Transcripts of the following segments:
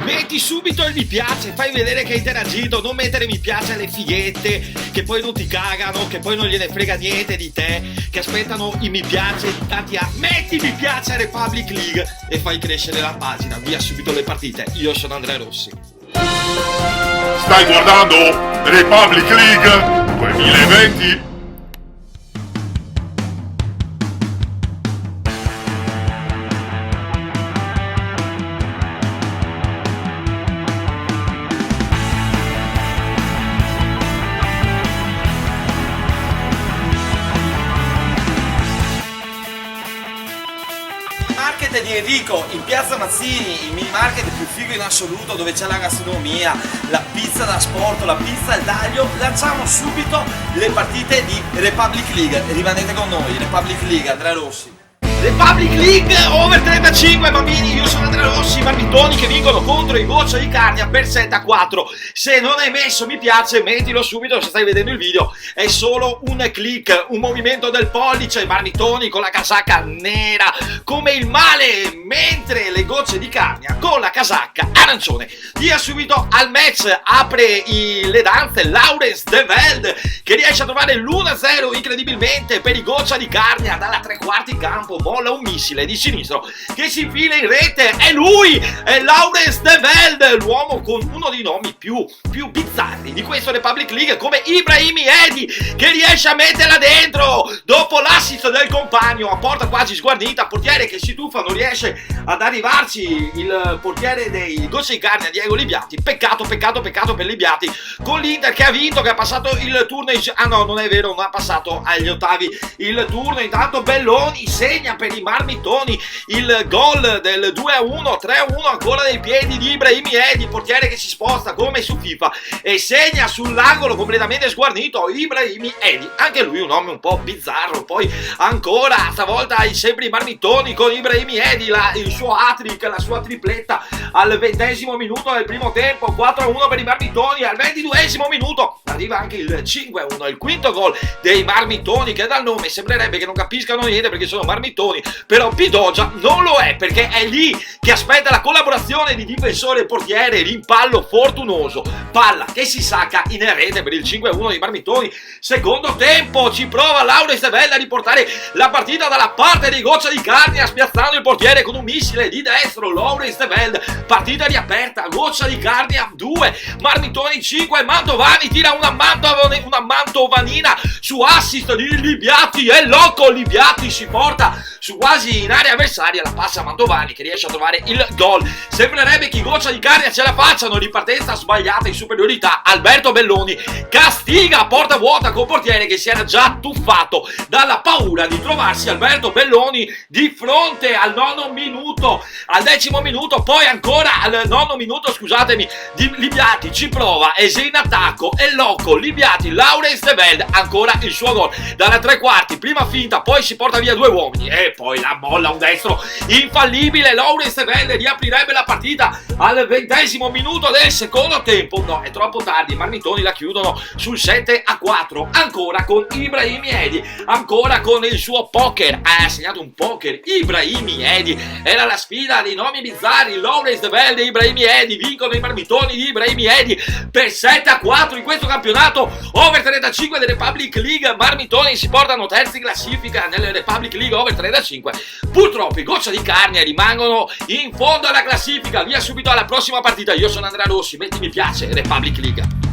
metti subito il mi piace, fai vedere che hai interagito, non mettere mi piace alle fighette che poi non ti cagano, che poi non gliene frega niente di te, che aspettano i mi piace di tanti anni. Metti mi piace a Republic League e fai crescere la pagina, via subito le partite. Io sono Andrea Rossi. Stai guardando Republic League 2020? Market di Enrico in piazza Mazzini, il mini market più figo in assoluto, dove c'è la gastronomia, la pizza da sport, la pizza al taglio. Lanciamo subito le partite di Republic League. Rimanete con noi, Republic League, Andrea Rossi. Republic League over 35 bambini, io sono Andrea Rossi, Marmitoni che vincono contro i Goccia di Carnia per 7-4. Se non hai messo mi piace, mettilo subito. Se stai vedendo il video è solo un click, un movimento del pollice. Marmitoni con la casacca nera come il male, mentre le Gocce di Carnia con la casacca arancione. Via subito al match, apre le danze Laurens De Velde che riesce a trovare l'1-0 incredibilmente per i Goccia di Carnia dalla tre quarti campo. Molla un missile di sinistro che si infila in rete, è lui, è Laurens De Velde, l'uomo con uno dei nomi più bizzarri di questo Republic League, come Ibrahimi Edi, che riesce a metterla dentro dopo l'assist del compagno a porta quasi sguarnita, portiere che si tuffa, non riesce ad arrivarci il portiere dei Goccia di Carnia, Diego Libiati. Peccato per Libiati, con l'Inter che ha vinto, che ha passato il turno no, non è vero, non ha passato agli ottavi il turno. Intanto Belloni segna per i Marmitoni il gol del 2-1, 3-1 ancora nei piedi di Ibrahimi Edi, portiere che si sposta come su FIFA e segna sull'angolo completamente sguarnito. Ibrahimi Edi, anche lui un nome un po' bizzarro. Poi ancora stavolta sempre i Marmitoni con Ibrahimi Edi, il suo hat-trick, la sua tripletta al 20° minuto del primo tempo, 4-1 per i Marmitoni. Al 22° minuto arriva anche il 5-1, il quinto gol dei Marmitoni, che dal nome sembrerebbe che non capiscano niente perché sono Marmitoni, però Pidogia non lo è, perché è lì che aspetta la collaborazione di difensore e portiere. Rimpallo fortunoso, palla che si sacca in rete per il 5-1 dei Marmitoni. Secondo tempo, ci prova Laurens De Velde a riportare la partita dalla parte dei Goccia di Carnia, spiazzando il portiere con un missile di destro. Laurens De Velde, partita riaperta, Goccia di Carnia 2, Marmitoni 5, Mantovani tira una mantovanina su assist di Libiati, e loco Libiati si porta su quasi in area avversaria, la passa a Mantovani che riesce a trovare il gol. Sembrerebbe che i Goccia di Carnia ce la facciano, ripartenza sbagliata in superiorità. Alberto Belloni castiga a porta vuota con portiere che si era già tuffato dalla paura di trovarsi Alberto Belloni di fronte al 9° minuto, al 10° minuto, poi ancora al 9° minuto, scusatemi, di Libiati ci prova, e se in attacco è loco Libiati, Laurens De Velde, ancora il suo gol dalla tre quarti, prima finta, poi si porta via due uomini e poi la molla un destro infallibile. Laurens De Velde riaprirebbe la partita al 20° minuto del secondo tempo. No, è troppo tardi, i Marmitoni la chiudono sul 7-4, ancora con Ibrahimi Edi, ancora con il suo poker, ha segnato un poker Ibrahimi Edi, era la sfida dei nomi bizzarri. Laurens De Velde e Ibrahimi Edi vincono i Marmitoni di Ibrahimi Edi per 7-4 in questo campionato over 35 del Republic League. Marmitoni si portano terzi in classifica nelle Republic League over 35. Purtroppo i Goccia di Carnia rimangono in fondo alla classifica. Via subito alla prossima partita. Io sono Andrea Rossi, metti mi piace, Republic League.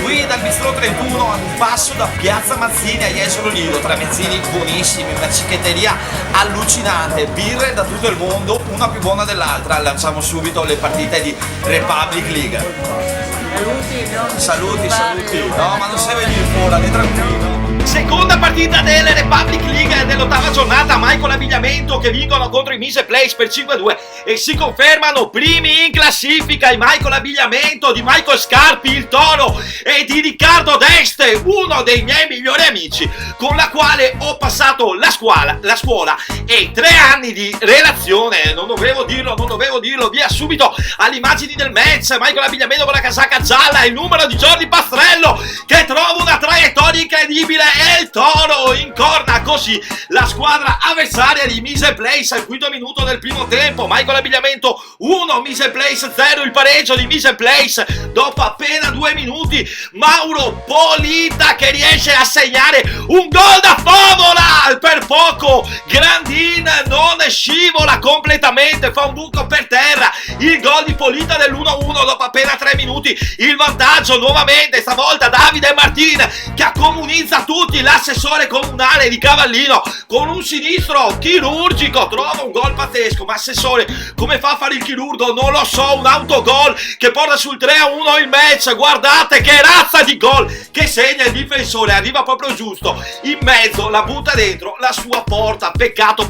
Qui dal Bistro 31 a un passo da piazza Mazzini a Jesolo Lido, tra mezzini buonissimi, una cicchetteria allucinante, birre da tutto il mondo, una più buona dell'altra. Lanciamo subito le partite di Republic League. Saluti. No, ma non sei venuto fuori, tranquillo. Seconda partita delle Republic League dell'ottava giornata, Michael Abbigliamento che vincono contro i Mise Place per 5-2 e si confermano primi in classifica i Michael Abbigliamento di Michael Scarpi, il Toro, e di Riccardo D'Este, uno dei miei migliori amici, con la quale ho passato la scuola e 3 anni di relazione. Non dovevo dirlo, via subito alle immagini del match. Michael Abbigliamento con la casacca gialla, il numero di Jordi Pastrello che trova una traiettoria incredibile e il Toro incorna così la squadra avversaria di Mise Place al quinto minuto del primo tempo. Michael Abbigliamento 1, Mise Place 0, il pareggio di Mise Place dopo appena 2 minuti. Mauro Polita che riesce a segnare un gol da favola, per poco Grandin non scivola completamente, fa un buco per terra, il gol di Polita dell'1-1 dopo appena 3 minuti, il vantaggio nuovamente, stavolta Davide Martin che accomunizza tutti, l'assessore comunale di Cavallino con un sinistro chirurgico trova un gol pazzesco. Ma assessore, come fa a fare il chirurgo? Non lo so, un autogol che porta sul 3-1 il match. Guardate che razza di gol che segna il difensore, arriva proprio giusto in mezzo, la butta dentro la sua porta. Peccato,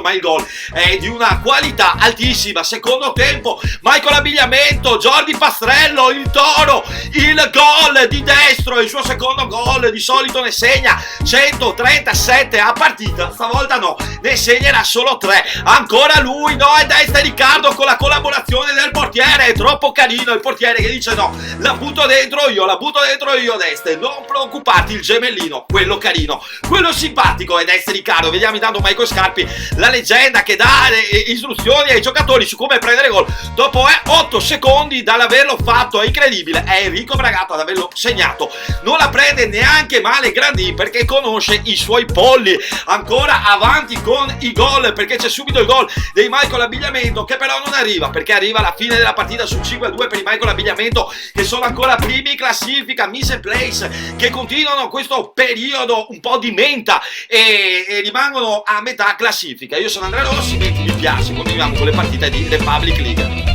ma il gol è di una qualità altissima. Secondo tempo, Michael Abbigliamento, Jordi Pastrello, il Toro, il gol di Destro, il suo secondo gol, di solito ne segna 137 a partita, stavolta no, ne segnerà solo 3. Ancora lui, no, è Deste Riccardo con la collaborazione del portiere, è troppo carino il portiere che dice no, la butto dentro io Deste, non preoccuparti, il gemellino, quello carino, quello simpatico è Deste Riccardo. Vediamo intanto Michael Scarpi, la leggenda che dà istruzioni ai giocatori su come prendere gol dopo 8 secondi dall'averlo fatto. È incredibile, è Enrico Bragato ad averlo segnato, non la prende neanche male Grandin perché conosce i suoi polli. Ancora avanti con i gol perché c'è subito il gol dei Michael Abbigliamento che però non arriva, perché arriva alla fine della partita su 5-2 per i Michael Abbigliamento che sono ancora primi in classifica. Mise Place che continuano questo periodo un po' di menta e rimangono a metà classifica. Io sono Andrea Rossi, mi piace, continuiamo con le partite di Republic League.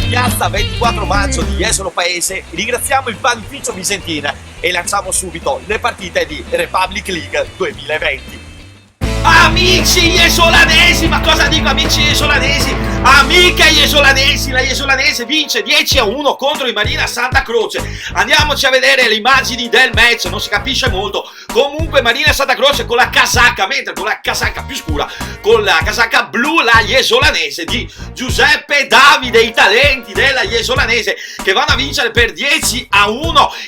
Piazza 24 maggio di Jesolo Paese, ringraziamo il panificio Visentina e lanciamo subito le partite di Republic League 2020. Amici iesolanesi, ma cosa dico amici iesolanesi? Amiche iesolanesi, la Iesolanese vince 10-1 contro i Marina Santa Croce. Andiamoci a vedere le immagini del match, non si capisce molto. Comunque Marina Santa Croce con la casacca, mentre con la casacca più scura, con la casacca blu, la Iesolanese di Giuseppe Davide, i talenti della Iesolanese che vanno a vincere per 10-1.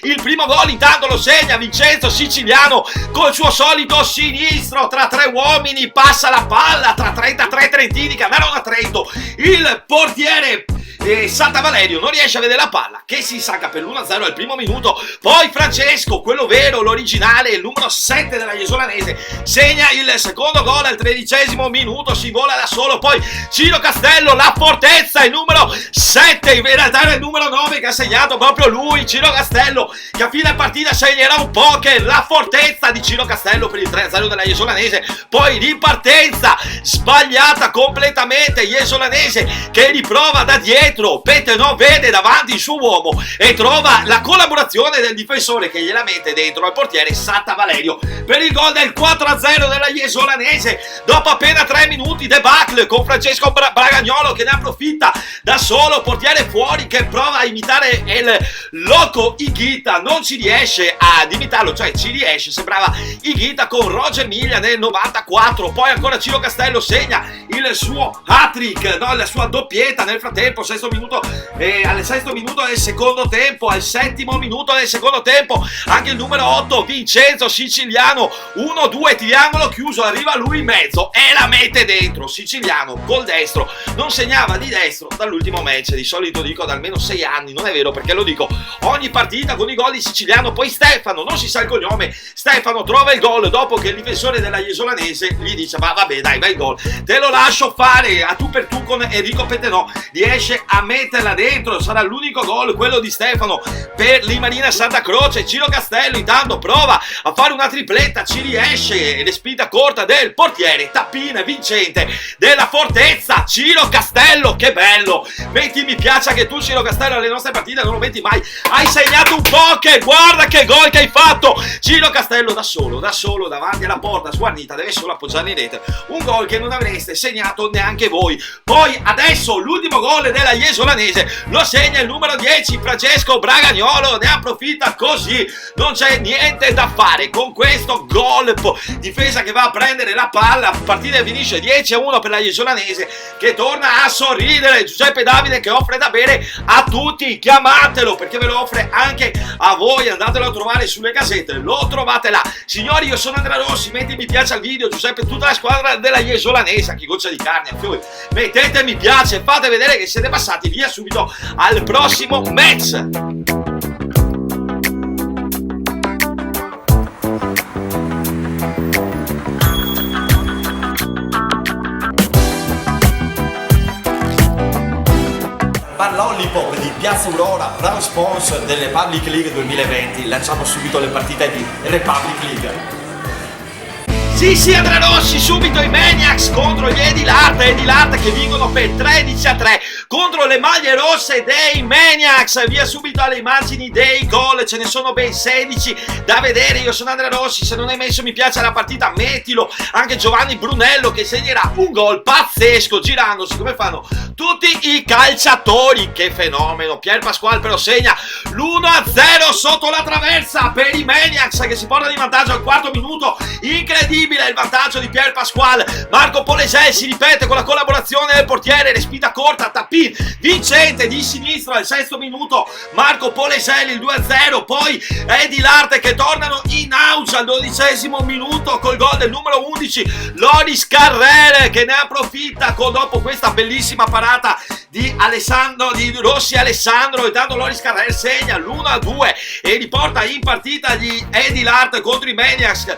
Il primo gol intanto lo segna Vincenzo Siciliano col suo solito sinistro tra 3 uomini, passa la palla tra 33 trentini che andarono a Trento. Il portiere Santa Valerio non riesce a vedere la palla che si sacca per l'1-0 al primo minuto. Poi Francesco, quello vero, l'originale, il numero 7 della Iesolanese, segna il secondo gol al 13° minuto, si vola da solo. Poi Ciro Castello, la fortezza, il numero 7, in realtà era il numero 9 che ha segnato proprio lui, Ciro Castello, che a fine partita segnerà un poker. La fortezza di Ciro Castello per il 3-0 della Iesolanese. Poi ripartenza sbagliata completamente, Iesolanese che riprova da dietro, Pete no, vede davanti il suo uomo e trova la collaborazione del difensore che gliela mette dentro al portiere Santa Valerio per il gol del 4-0 della Iesolanese. Dopo appena 3 minuti debacle con Francesco Bragagnolo che ne approfitta da solo, portiere fuori che prova a imitare il loco Higuita, non ci riesce ad imitarlo, cioè ci riesce, sembrava Higuita con Roger Miglia nel 94. Poi ancora Ciro Castello segna il suo hat-trick, no, la sua doppietta nel frattempo, al 6° minuto del secondo tempo, al 7° minuto del secondo tempo anche il numero 8 Vincenzo Siciliano, 1-2 triangolo chiuso, arriva lui in mezzo e la mette dentro. Siciliano col destro non segnava di destro dall'ultimo match, di solito dico da almeno 6 anni, non è vero perché lo dico ogni partita con i gol di Siciliano. Poi Stefano, non si sa il cognome, Stefano trova il gol dopo che il difensore della Iesolanese gli dice vabbè dai, vai il gol, te lo lascio fare, a tu per tu con Enrico Pettenò riesce a metterla dentro, sarà l'unico gol quello di Stefano per l'Imarina Santa Croce. Ciro Castello intanto prova a fare una tripletta, ci riesce, ed è spinta corta del portiere, tappina vincente della Fortezza. Ciro Castello, che bello, metti mi piace che tu Ciro Castello alle nostre partite non lo metti mai, hai segnato un poker, guarda che gol che hai fatto Ciro Castello da solo davanti alla porta sguarnita, deve solo appoggiare in rete, un gol che non avreste segnato neanche voi. Poi adesso l'ultimo gol della Iesolanese lo segna il numero 10 Francesco Bragagnolo, ne approfitta così, non c'è niente da fare con questo gol, difesa che va a prendere la palla, partita finisce 10-1 per la Iesolanese che torna a sorridere. Giuseppe Davide che offre da bere a tutti, chiamatelo perché ve lo offre anche a voi, andatelo a trovare sulle casette, lo trovate là. Signori, io sono Andrea Rossi, metti mi piace al video, Giuseppe, tutta la squadra della Iesolanese, anche Goccia di Carne, a fiori, mettete mi piace, fate vedere che siete passati via subito al prossimo match. Per l'Ollipop di Piazza Aurora, bravo sponsor delle Republic League 2020, lanciamo subito le partite di Republic League. Sì, Andrea Rossi, subito i Maniacs contro gli Edilart che vincono per 13-3 contro le maglie rosse dei Maniacs. Via subito alle immagini dei gol, ce ne sono ben 16 da vedere. Io sono Andrea Rossi, se non hai messo mi piace alla partita mettilo. Anche Giovanni Brunello che segnerà un gol pazzesco girandosi come fanno tutti i calciatori, che fenomeno. Pier Pasquale però segna l'1-0 sotto la traversa per i Maniacs che si portano in vantaggio al quarto minuto, incredibile il vantaggio di Pier Pasquale. Marco Polesel si ripete con la collaborazione del portiere, respinta corta, tappin vincente di sinistra al sesto minuto, Marco Polesel il 2-0. Poi Edilart che tornano in auge al 12° minuto col gol del numero 11 Loris Carrere che ne approfitta dopo questa bellissima parata di Rossi Alessandro. Intanto Loris Carrere segna l'1-2 e riporta in partita gli Edilart contro i Maniacs.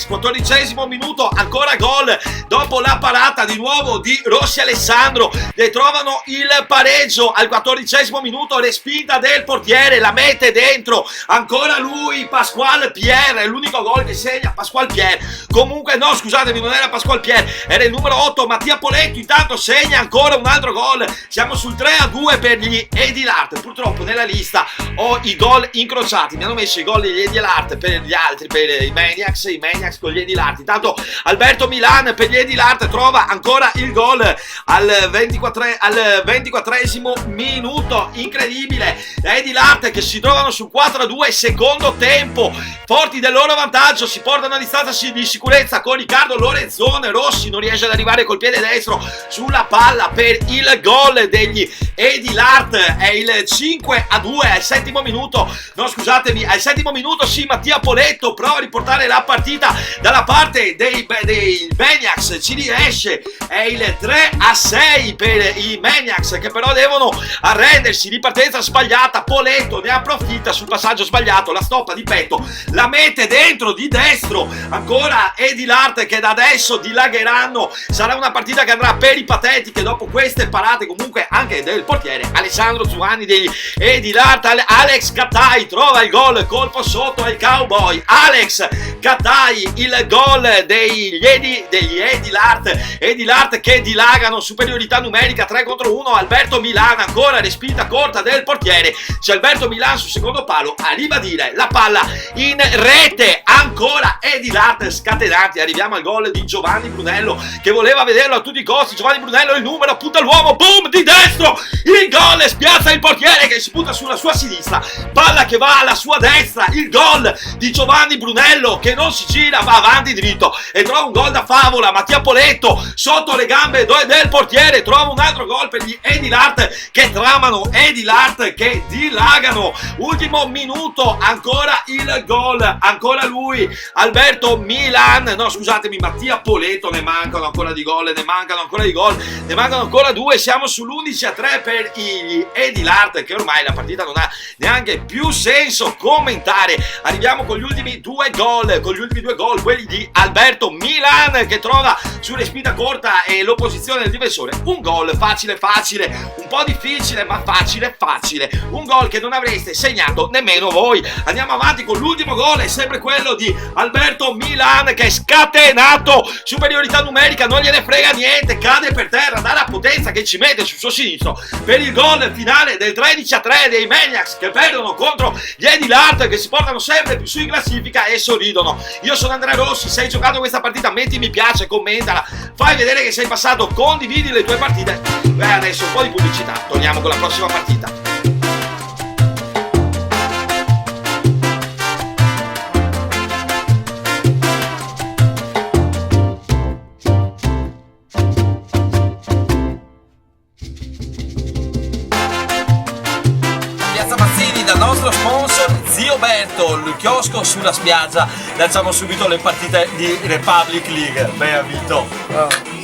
14° minuto, ancora gol dopo la parata di nuovo di Rossi Alessandro, ne trovano il pareggio al 14° minuto, respinta del portiere, la mette dentro, ancora lui Pasquale Pier, è l'unico gol che segna Pasquale Pier. Comunque no, scusatemi, non era Pasquale Pier, era il numero 8 Mattia Poletto, intanto segna ancora un altro gol, siamo sul 3-2 per gli Edilart. Purtroppo nella lista ho i gol incrociati, mi hanno messo i gol degli Edilart per gli altri, per i Maniacs con gli Edilart. Intanto Alberto Milan per gli Edilart trova ancora il gol al 24° minuto, incredibile. Edilart che si trovano sul 4-2 secondo tempo, forti del loro vantaggio, si portano a distanza di sicurezza con Riccardo Lorenzone. Rossi non riesce ad arrivare col piede destro sulla palla per il gol degli Edilart, è il 5-2 al 7° minuto, no scusatemi, al 7° minuto sì, Mattia Poletto prova a riportare la partita dalla parte dei Maniacs, ci riesce, è il 3-6 per i Maniacs che però devono arrendersi, ripartenza sbagliata, Poletto ne approfitta sul passaggio sbagliato, la stoppa di petto, la mette dentro di destro, ancora Edilart che da adesso dilagheranno, sarà una partita che andrà peripatetiche dopo queste parate comunque anche del portiere Alessandro Giovanni degli Edilart. Alex Catai trova il gol, colpo sotto al Cowboy, Alex Catai il gol degli Edilart che dilagano, superiorità numerica 3-1. Alberto Milan ancora respinta corta del portiere, c'è Alberto Milan sul secondo palo a ribadire la palla in rete, ancora Edilart scatenati. Arriviamo al gol di Giovanni Brunello che voleva vederlo a tutti i costi, Giovanni Brunello il numero, punta l'uomo, boom di destro, il gol, spiazza il portiere che si butta sulla sua sinistra, palla che va alla sua destra, il gol di Giovanni Brunello che non si gira, va avanti dritto e trova un gol da favola. Mattia Poletto sotto le gambe del portiere trova un altro gol per gli Edilart che tramano, Edilart che dilagano. Ultimo minuto, ancora il gol, ancora lui Alberto Milan, no scusatemi, Mattia Poletto, ne mancano ancora di gol, ne mancano ancora due, siamo sull'11-3 per gli Edilart che ormai la partita non ha neanche più senso commentare. Arriviamo con gli ultimi due gol, quelli di Alberto Milan che trova su respinta corta e l'opposizione del difensore un gol facile, facile, un po' difficile ma facile, un gol che non avreste segnato nemmeno voi. Andiamo avanti con l'ultimo gol, è sempre quello di Alberto Milan, che è scatenato, superiorità numerica, non gliene frega niente, cade per terra dalla potenza che ci mette sul suo sinistro per il gol finale del 13-3 dei Maniacs, che perdono contro gli Eddie Lart, che si portano sempre più su in classifica e sorridono. Io sono Andrea Rossi, se hai giocato questa partita metti mi piace, commentala, fai vedere che sei passato, condividi le tue partite. Beh, adesso un po' di pubblicità, torniamo con la prossima partita. Piazza Mazzini, dal nostro sponsor Zio Berto, il chiosco sulla spiaggia. Lanciamo subito le partite di Republic League. Beh, Vito.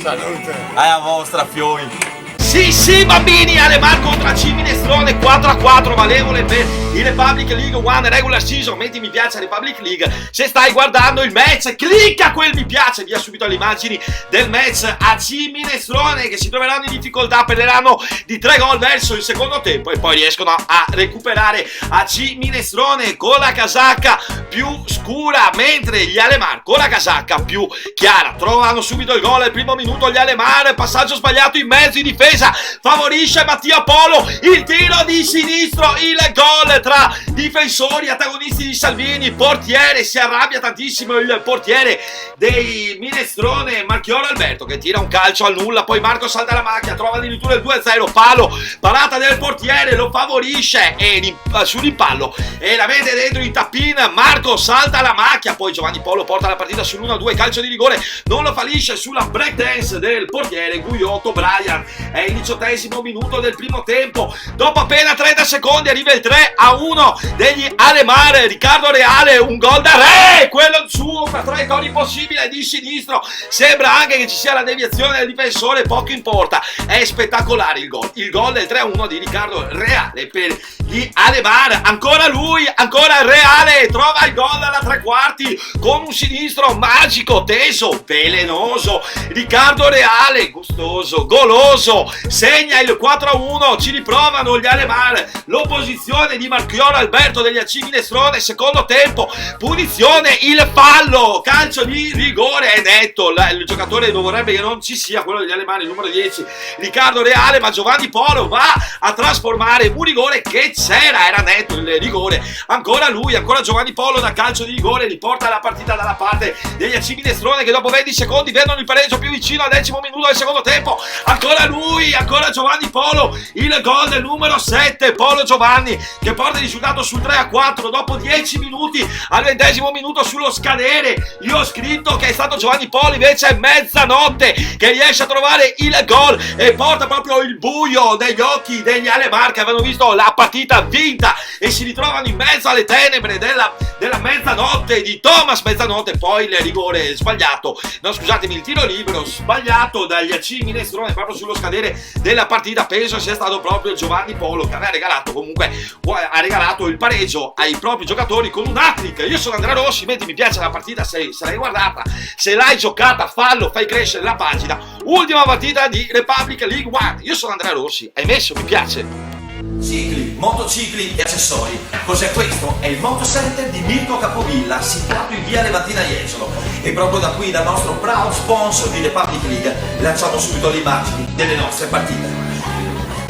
Salute. A vostra, Fioi. Sì bambini, Alemar contro AC Minestrone 4-4, valevole per il Republic League One Regular Season. Metti mi piace a Republic League se stai guardando il match, clicca quel mi piace, via subito le immagini del match. AC Minestrone che si troveranno in difficoltà, perderanno di 3 gol verso il secondo tempo e poi riescono a recuperare. AC Minestrone con la casacca più scura, mentre gli Alemar con la casacca più chiara trovano subito il gol al primo minuto. Gli Alemar, passaggio sbagliato in mezzo in difesa, favorisce Mattia Polo, il tiro di sinistro, il gol tra difensori, antagonisti di Salvini, portiere, si arrabbia tantissimo il portiere dei Minestrone, Marchioro Alberto, che tira un calcio al nulla, poi Marco salta la macchia, trova addirittura il 2-0, palo, parata del portiere, lo favorisce e sull'impallo e la vede dentro in tappin, Marco salta la macchia, poi Giovanni Polo porta la partita sull'1-2, calcio di rigore, non lo fallisce sulla breakdance del portiere Guiotto Brian. È il 18° minuto del primo tempo, dopo appena 30 secondi arriva il 3-1 degli Alemar. Riccardo Reale, un gol da re, quello suo, una traiettoria impossibile di sinistro, sembra anche che ci sia la deviazione del difensore, poco importa, è spettacolare il gol del 3-1 di Riccardo Reale per gli Alemar. Ancora lui, ancora Reale, trova il gol alla tre quarti con un sinistro magico, teso, velenoso. Riccardo Reale, gustoso, goloso, segna il 4-1, ci riprovano gli Alemar, l'opposizione di Marchioro Alberto degli AC Minestrone, secondo tempo, punizione, il fallo, calcio di rigore, è netto, il giocatore non vorrebbe che non ci sia, quello degli Alemar, il numero 10, Riccardo Reale, ma Giovanni Polo va a trasformare un rigore che c'era, era netto il rigore, ancora lui, ancora Giovanni Polo da calcio di rigore, riporta la partita dalla parte degli AC Minestrone che dopo 20 secondi vedono il pareggio più vicino al 10° minuto del secondo tempo, ancora lui, ancora Giovanni Polo, il gol del numero 7, Polo Giovanni, che porta il risultato sul 3-4 dopo 10 minuti al 20° minuto sullo scadere. Io ho scritto che è stato Giovanni Polo, invece è mezzanotte che riesce a trovare il gol e porta proprio il buio degli occhi degli Alemar che avevano visto la partita vinta e si ritrovano in mezzo alle tenebre della mezzanotte di Thomas Mezzanotte. Poi il rigore sbagliato, no scusatemi, il tiro libero sbagliato dagli AC Minestrone proprio sullo scadere della partita, penso sia stato proprio Giovanni Polo che aveva regalato, comunque ha regalato il pareggio ai propri giocatori con un hat-trick. Io sono Andrea Rossi, metti mi piace la partita se l'hai guardata, se l'hai giocata fallo, fai crescere la pagina. Ultima partita di Republic League One, io sono Andrea Rossi, hai messo mi piace? Cicli, motocicli e accessori. Cos'è questo? È il Motocenter di Mirko Capovilla, situato in via Levantina Jesolo. E proprio da qui, dal nostro proud sponsor di Republic League, lanciamo subito le immagini delle nostre partite.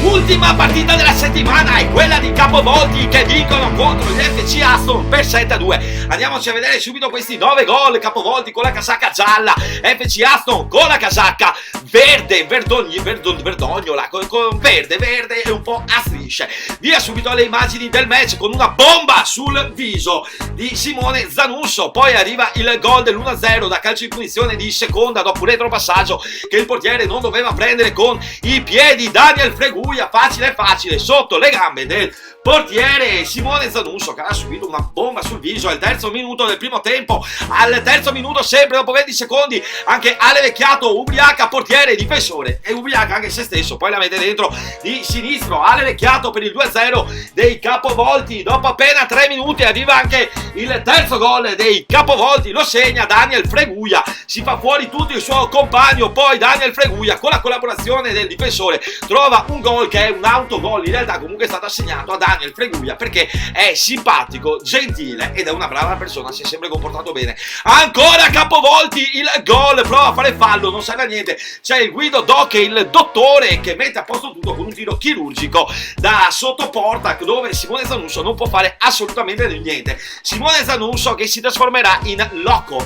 Ultima partita della settimana è quella di Capovolti che vincono contro gli FC Aston per 7-2. Andiamoci a vedere subito questi 9 gol. Capovolti con la casacca gialla, FC Aston con la casacca verde, verdognola, con verde e un po' a strisce. Via subito alle immagini del match con una bomba sul viso di Simone Zanusso. Poi arriva il gol dell'1-0 da calcio di punizione di seconda dopo un retropassaggio che il portiere non doveva prendere con i piedi. Daniel Freguia, facile sotto le gambe del portiere Simone Zanusso, che ha subito una bomba sul viso al terzo minuto del primo tempo. Al terzo minuto, sempre dopo 20 secondi, anche Ale Vecchiato ubriaca portiere, difensore e ubriaca anche se stesso, poi la mette dentro di sinistro. Ale Vecchiato per il 2-0 dei Capovolti. Dopo appena 3 minuti arriva anche il terzo gol dei Capovolti, lo segna Daniel Freguia, si fa fuori tutto il suo compagno, poi Daniel Freguia con la collaborazione del difensore trova un gol che è un autogol, in realtà comunque è stato assegnato a Daniel Freguia perché è simpatico, gentile ed è una brava persona, si è sempre comportato bene. Ancora Capovolti, il gol, prova a fare fallo, non serve a niente, c'è il Guido Doc, il dottore, che mette a posto tutto con un tiro chirurgico da sotto porta dove Simone Zanusso non può fare assolutamente niente. Simone Zanusso che si trasformerà in loco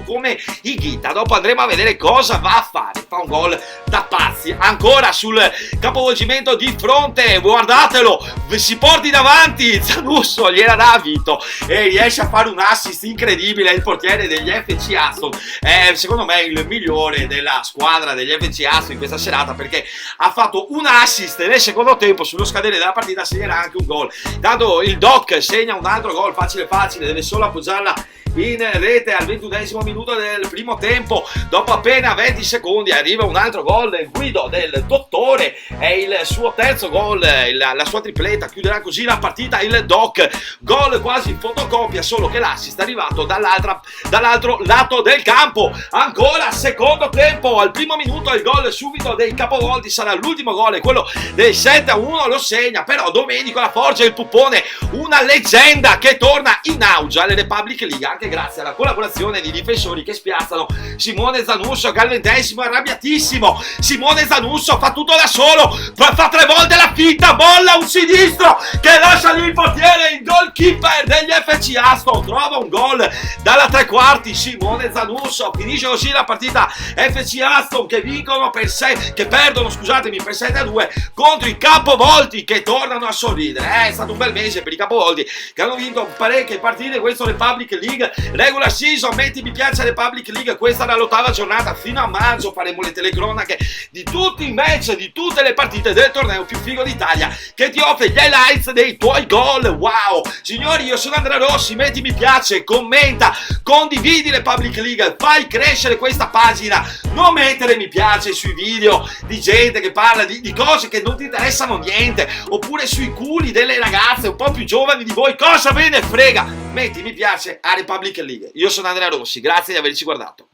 come Higuita. Dopo andremo a vedere cosa va a fare, fa un gol da pazzi. Ancora sul capovolgimento di fronte, guardatelo, si porti davanti, Zanusso gliela dà a Vito e riesce a fare un assist incredibile. Il portiere degli FC Aston è secondo me il migliore della squadra degli FC Aston in questa serata, perché ha fatto un assist nel secondo tempo, sullo scadere della partita segnerà anche un gol. Tanto il Doc segna un altro gol facile, deve solo appoggiarla in rete al 21esimo minuto del primo tempo. Dopo appena 20 secondi arriva un altro gol del Guido, del dottore, è il suo terzo gol, la sua tripletta, chiuderà così la partita il Doc. Gol quasi in fotocopia, solo che l'assist è arrivato dall'altro lato del campo. Ancora secondo tempo, al primo minuto il gol subito dei Capovolti sarà l'ultimo gol, quello del 7-1, lo segna però Domenico Laforgia, il pupone, una leggenda che torna in auge alle Republic League anche grazie alla collaborazione di difensori che spiazzano Simone Zanusso, che al 20esimo è arrabbiatissimo. Simone Zanusso fa tutto da solo, fa 3 volte la finta, molla un sinistro che lascia lì il portiere, il goalkeeper degli FC Aston trova un gol dalla tre quarti. Simone Zanusso, finisce così la partita. FC Aston che vincono che perdono scusatemi per 7-2 contro i Capovolti, che tornano a sorridere. È stato un bel mese per i Capovolti, che hanno vinto parecchie partite questo Republic League regular season. Metti mi piace Republic League, questa è la8ª giornata, fino a maggio faremo le telecronache di tutti i match, di tutte le partite del torneo più figo d'Italia, che ti offre gli highlights dei tuoi gol. Wow, signori, io sono Andrea Rossi, metti mi piace, commenta, condividi Republic League, fai crescere questa pagina, non mettere mi piace sui video di gente che parla di cose che non ti interessano niente, oppure sui culi delle ragazze un po' più giovani di voi, cosa ve ne frega. Metti mi piace a Republic League. Io sono Andrea Rossi, grazie di averci guardato.